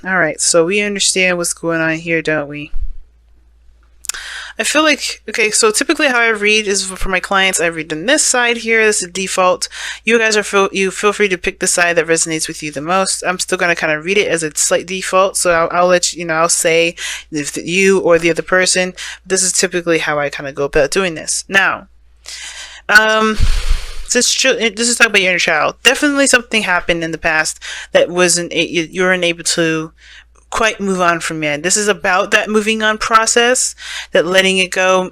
Alright, so we understand what's going on here, don't we? I feel like, okay, so typically how I read is for my clients, I read on this side here. This is default. You guys you feel free to pick the side that resonates with you the most. I'm still going to kind of read it as a slight default. So I'll let you know, I'll say if you or the other person, this is typically how I kind of go about doing this. Now, this is talking about your inner child. Definitely something happened in the past that you weren't able to quite move on from it. This is about that moving on process, that letting it go,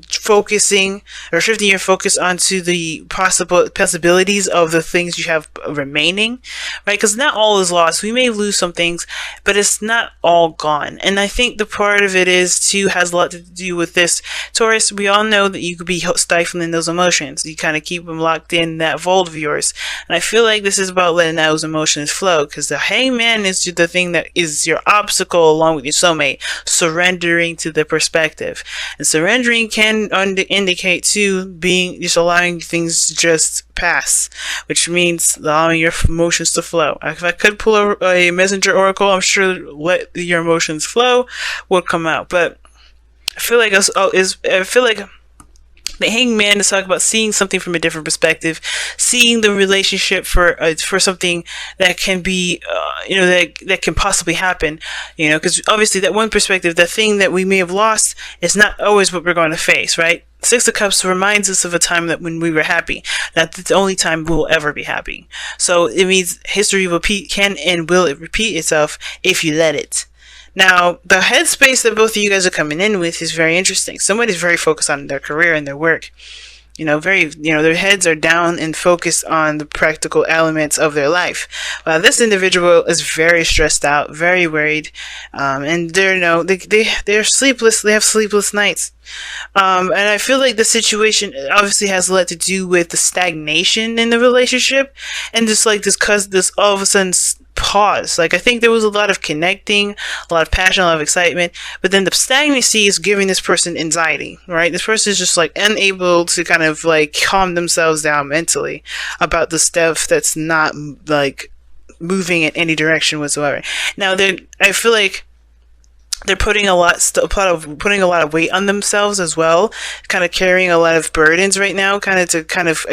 focusing or shifting your focus onto the possibilities of the things you have remaining, right? Because not all is lost. We may lose some things, but it's not all gone. And I think the part of it has a lot to do with this. Taurus, we all know that you could be stifling those emotions. You kind of keep them locked in that vault of yours. And I feel like this is about letting those emotions flow, because the hangman is the thing that is your obstacle along with your soulmate, surrendering to the perspective. And surrendering can indicate too being just allowing things to just pass, which means allowing your emotions to flow. If I could pull a messenger oracle, I'm sure let your emotions flow would come out. But I feel like the hangman is talking about seeing something from a different perspective, seeing the relationship for something that can be, that can possibly happen, because obviously that one perspective, the thing that we may have lost is not always what we're going to face, right? Six of Cups reminds us of a time that when we were happy. That's the only time we'll ever be happy. So it means history can and will repeat itself if you let it. Now, the headspace that both of you guys are coming in with is very interesting. Somebody's very focused on their career and their work. Their heads are down and focused on the practical elements of their life. While this individual is very stressed out, very worried, and they're sleepless. They have sleepless nights. And I feel like the situation obviously has a lot to do with the stagnation in the relationship, and just like this all of a sudden pause. Like, I think there was a lot of connecting, a lot of passion, a lot of excitement, but then the stagnancy is giving this person anxiety, right? This person is just like unable to kind of like calm themselves down mentally about the stuff that's not like moving in any direction whatsoever. Now, I feel like they're putting a lot of weight on themselves as well, kind of carrying a lot of burdens right now, kind of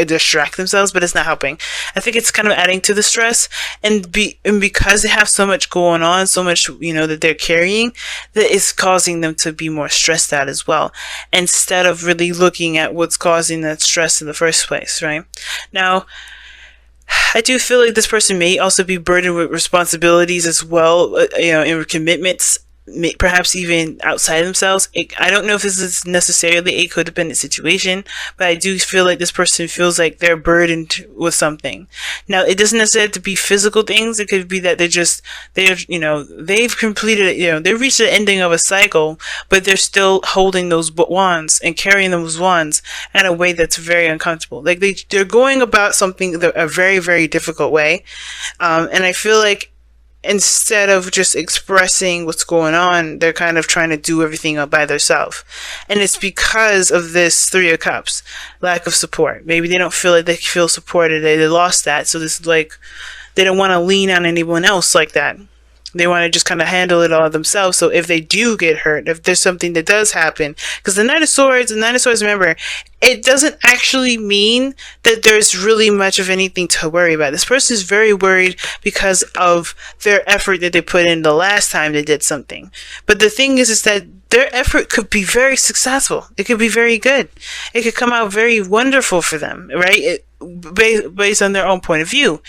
distract themselves, but it's not helping. I think it's kind of adding to the stress, and because they have so much going on, so much that they're carrying, that is causing them to be more stressed out as well, instead of really looking at what's causing that stress in the first place, right? Now, I do feel like this person may also be burdened with responsibilities as well, and commitments, perhaps even outside themselves. I don't know if this is necessarily a codependent situation, but I do feel like this person feels like they're burdened with something. Now, it doesn't necessarily have to be physical things. It could be that they've completed, they've reached the ending of a cycle, but they're still holding those wands and carrying those wands in a way that's very uncomfortable. Like they're going about something a very, very difficult way. And I feel like instead of just expressing what's going on, they're kind of trying to do everything up by themselves. And it's because of this Three of Cups, lack of support. Maybe they don't feel like they feel supported. They lost that. So this is like, they don't want to lean on anyone else like that. They want to just kind of handle it all themselves. So if they do get hurt, if there's something that does happen, because the Knight of Swords, remember, it doesn't actually mean that there's really much of anything to worry about. This person is very worried because of their effort that they put in the last time they did something. But the thing is that their effort could be very successful. It could be very good. It could come out very wonderful for them, right? Based on their own point of view.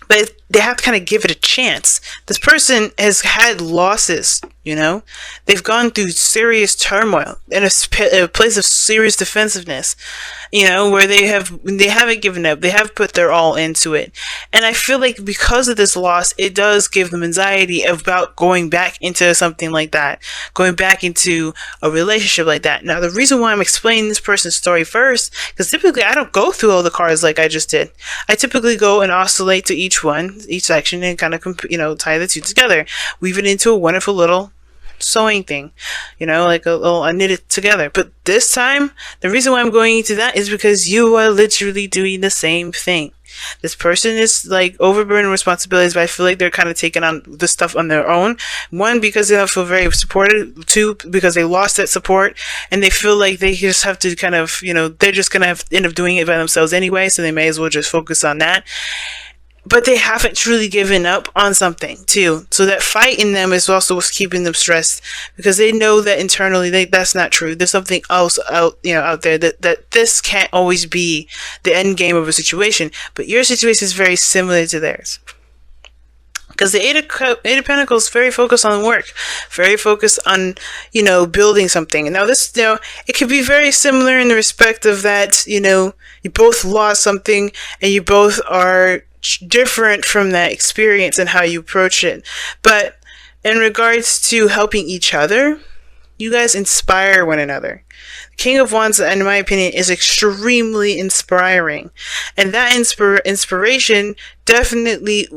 But they have to kind of give it a chance. This person has had losses, They've gone through serious turmoil in a place of serious defensiveness, where they haven't given up. They have put their all into it. And I feel like because of this loss, it does give them anxiety about going back into something like that, going back into a relationship like that. Now, the reason why I'm explaining this person's story first, because typically I don't go through all the cards like I just did. I typically go and oscillate to each section, and kind of, tie the two together, weave it into a wonderful little sewing thing, like a little, I knit it together. But this time, the reason why I'm going into that is because you are literally doing the same thing. This person is like overburdened with responsibilities, but I feel like they're kind of taking on the stuff on their own. One, because they don't feel very supported. Two, because they lost that support and they feel like they just have to kind of, they're just going to end up doing it by themselves anyway, so they may as well just focus on that. But they haven't truly given up on something too. So that fight in them is also what's keeping them stressed, because they know that internally that's not true. There's something else out there that this can't always be the end game of a situation. But your situation is very similar to theirs. Because the Eight of Pentacles is very focused on work, very focused on, building something. Now this, it could be very similar in the respect of that, you both lost something and you both are different from that experience and how you approach it. But in regards to helping each other, you guys inspire one another. King of Wands, in my opinion, is extremely inspiring. And that inspiration definitely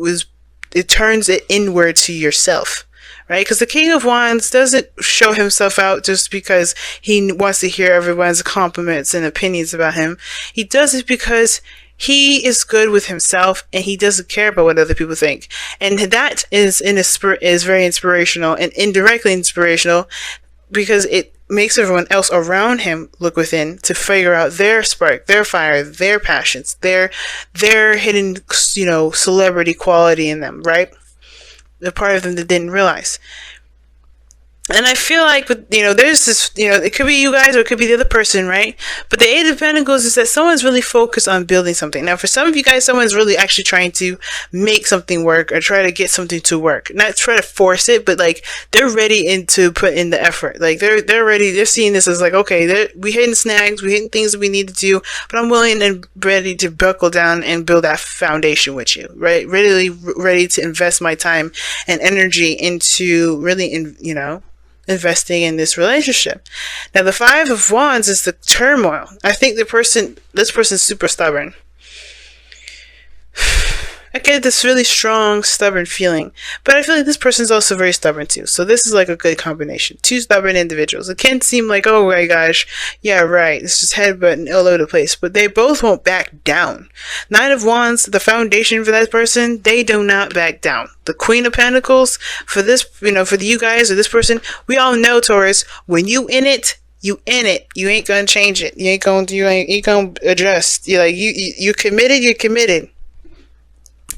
it turns it inward to yourself. Right? Because the King of Wands doesn't show himself out just because he wants to hear everyone's compliments and opinions about him. He does it because he is good with himself and he doesn't care about what other people think. And that is very inspirational and indirectly inspirational, because it makes everyone else around him look within to figure out their spark, their fire, their passions, their hidden, celebrity quality in them, right? The part of them that didn't realize. And I feel like, there's this, it could be you guys or it could be the other person, right? But the Eight of Pentacles is that someone's really focused on building something. Now, for some of you guys, someone's really actually trying to make something work or try to get something to work. Not try to force it, but like they're ready to put in the effort. Like they're ready. They're seeing this as like, okay, we hitting snags, we hitting things that we need to do, but I'm willing and ready to buckle down and build that foundation with you, right? Really ready to invest my time and energy into really, investing in this relationship. Now, the Five of Wands is the turmoil. I think this person's super stubborn. I get this really strong, stubborn feeling. But I feel like this person's also very stubborn too. So this is like a good combination. Two stubborn individuals. It can seem like, oh my gosh, yeah, right, it's just headbutting all over the place. But they both won't back down. Nine of Wands, the foundation for that person, they do not back down. The Queen of Pentacles, for this, for you guys or this person, we all know, Taurus, when you in it, you in it. You ain't gonna change it. You ain't gonna adjust. You're committed, you're committed.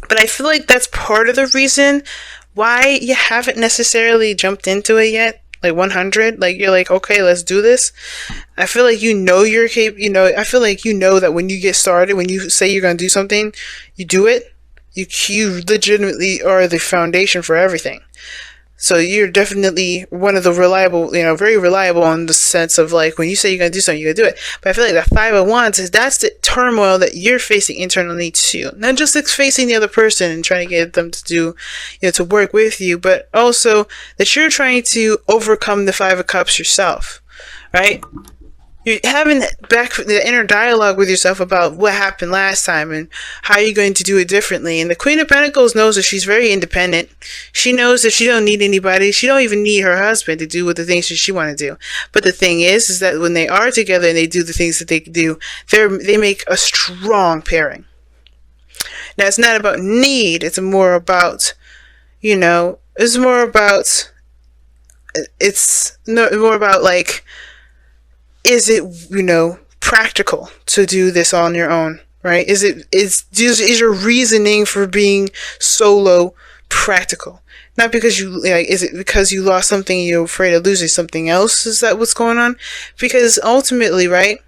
But I feel like that's part of the reason why you haven't necessarily jumped into it yet. Like 100, like you're like, okay, let's do this. I feel like you're capable. I feel like that when you get started, when you say you're gonna do something, you do it. You legitimately are the foundation for everything. So you're definitely one of the reliable, very reliable in the sense of like, when you say you're going to do something, you're going to do it. But I feel like the Five of Wands that's the turmoil that you're facing internally too. Not just facing the other person and trying to get them to do, to work with you, but also that you're trying to overcome the Five of Cups yourself, right? You're having the inner dialogue with yourself about what happened last time and how you're going to do it differently. And the Queen of Pentacles knows that she's very independent. She knows that she don't need anybody. She don't even need her husband to do what the things that she want to do. But the thing is that when they are together and they do the things that they do, they make a strong pairing. Now, it's not about need. It's more about, it's more about like, is it, practical to do this on your own, right? Is your reasoning for being solo practical? Not because is it because you lost something and you're afraid of losing something else? Is that what's going on? Because ultimately, right,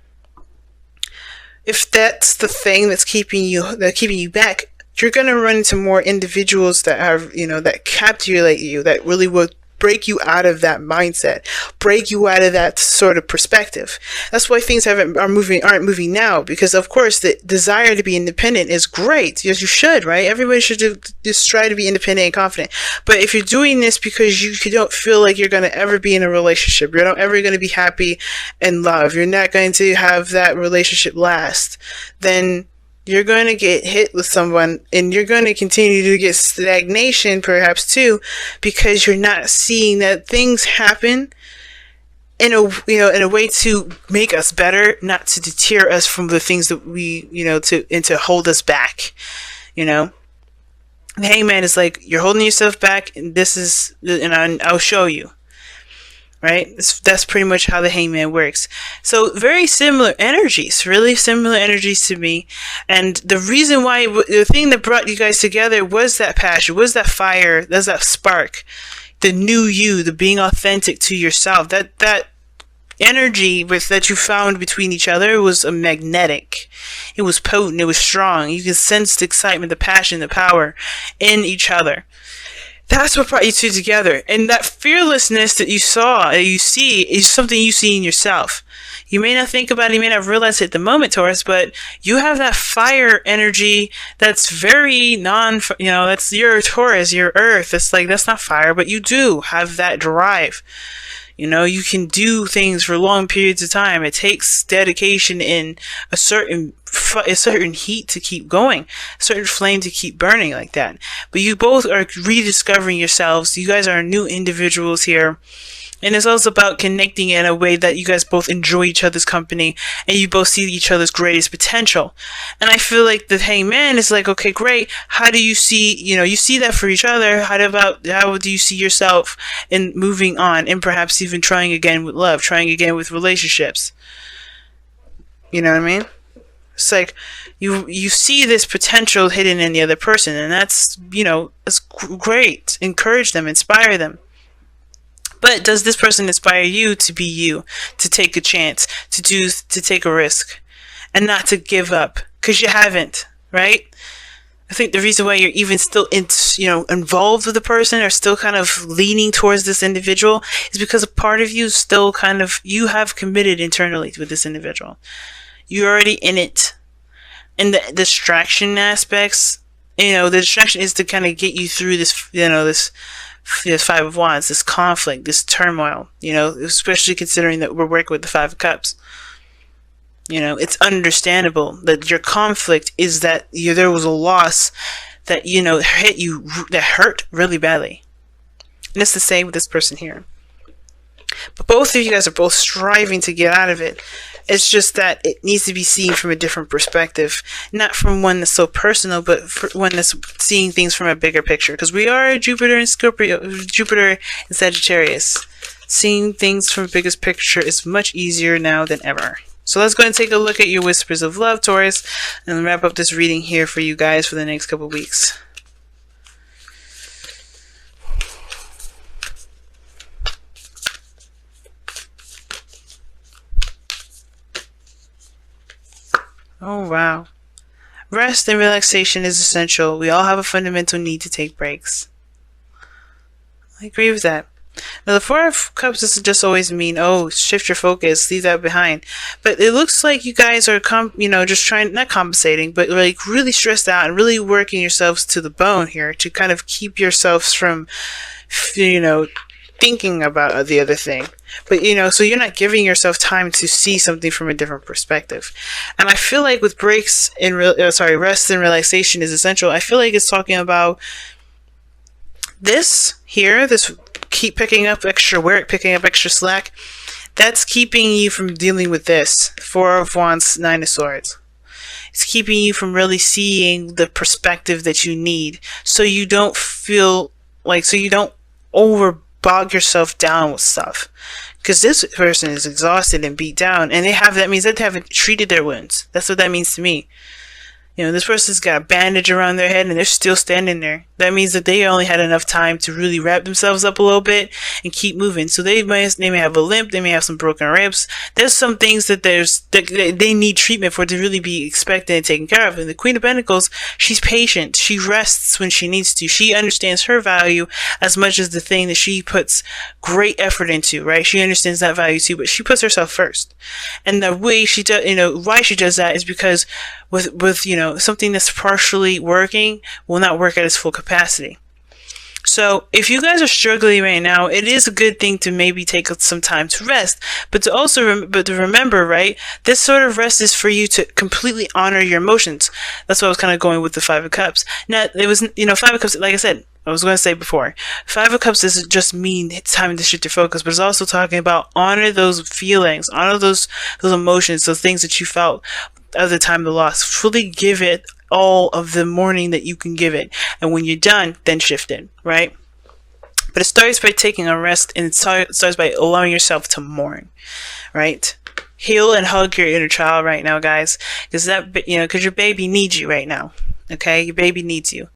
if that's the thing that's keeping you back, you're going to run into more individuals that have, that captivate you, that really will break you out of that mindset, break you out of that sort of perspective. That's why things aren't moving now, because of course the desire to be independent is great. Yes, you should, right? Everybody should just try to be independent and confident. But if you're doing this because you don't feel like you're going to ever be in a relationship, you're not ever going to be happy in love, you're not going to have that relationship last, then You're going to get hit with someone, and you're going to continue to get stagnation perhaps too, because you're not seeing that things happen in a way to make us better, not to deter us from the things that we, to hold us back. The hangman is like, you're holding yourself back, and I'll show you. Right? That's pretty much how the hangman works. So very similar energies, really similar energies to me. And the reason why, the thing that brought you guys together was that passion, was that fire, was that spark, the new you, the being authentic to yourself. That energy that you found between each other was magnetic. It was potent. It was strong. You could sense the excitement, the passion, the power in each other. That's what brought you two together. And that fearlessness that you see, is something you see in yourself. You may not think about it, you may not realize it at the moment, Taurus, but you have that fire energy that's very that's your Taurus, your earth. It's like, that's not fire, but you do have that drive. You can do things for long periods of time. It takes dedication and a certain heat to keep going, a certain flame to keep burning like that. But you both are rediscovering yourselves. You guys are new individuals here. And it's also about connecting in a way that you guys both enjoy each other's company and you both see each other's greatest potential. And I feel like the hangman is like, okay, great. How do you see, you see that for each other. How do you see yourself in moving on and perhaps even trying again with love, trying again with relationships? You know what I mean? It's like you see this potential hidden in the other person, and that's, it's great. Encourage them, inspire them. But does this person inspire you to be you, to take a chance, to take a risk, and not to give up? Because you haven't, right? I think the reason why you're even still involved with the person, or still kind of leaning towards this individual, is because a part of you still you have committed internally with this individual. You're already in it. And the distraction aspects, the distraction is to kind of get you through this, this Five of Wands, this conflict, this turmoil, especially considering that we're working with the Five of Cups. It's understandable that your conflict is that there was a loss that, hit you, that hurt really badly. And it's the same with this person here. But both of you guys are both striving to get out of it. It's just that it needs to be seen from a different perspective. Not from one that's so personal, but one that's seeing things from a bigger picture. Because we are Jupiter and Sagittarius. Seeing things from a biggest picture is much easier now than ever. So let's go and take a look at your whispers of love, Taurus, and wrap up this reading here for you guys for the next couple of weeks. Oh, wow. Rest and relaxation is essential. We all have a fundamental need to take breaks. I agree with that. Now, the Four of Cups doesn't just always mean, shift your focus, leave that behind. But it looks like you guys are, just trying, not compensating, but like really stressed out and really working yourselves to the bone here to kind of keep yourselves from, thinking about the other thing. But, so you're not giving yourself time to see something from a different perspective. And I feel like with breaks rest and relaxation is essential. I feel like it's talking about this here, this keep picking up extra work, picking up extra slack. That's keeping you from dealing with this. Four of Wands, Nine of Swords. It's keeping you from really seeing the perspective that you need. So you don't overbog yourself down with stuff. Because this person is exhausted and beat down, and that means that they haven't treated their wounds. That's what that means to me. This person's got a bandage around their head and they're still standing there. That means that they only had enough time to really wrap themselves up a little bit and keep moving. So they may have a limp, they may have some broken ribs. There's some things that they need treatment for to really be expected and taken care of. And the Queen of Pentacles, she's patient. She rests when she needs to. She understands her value as much as the thing that she puts great effort into, right? She understands that value too, but she puts herself first. And the way she does, why she does that is because with something that's partially working will not work at its full capacity. So if you guys are struggling right now, it is a good thing to maybe take some time to rest, but to also but to remember, right? This sort of rest is for you to completely honor your emotions. That's what I was kind of going with the Five of Cups. Now, it was, Five of Cups, like I said, I was going to say before, Five of Cups doesn't just mean it's time to shift your focus, but it's also talking about honor those feelings, honor those emotions, those things that you felt at the time of the loss. Fully give it all of the mourning that you can give it, and when you're done, then shift it, right? But it starts by taking a rest, and it starts by allowing yourself to mourn, right? Heal and hug your inner child right now, guys, because your baby needs you right now. Okay, your baby needs you.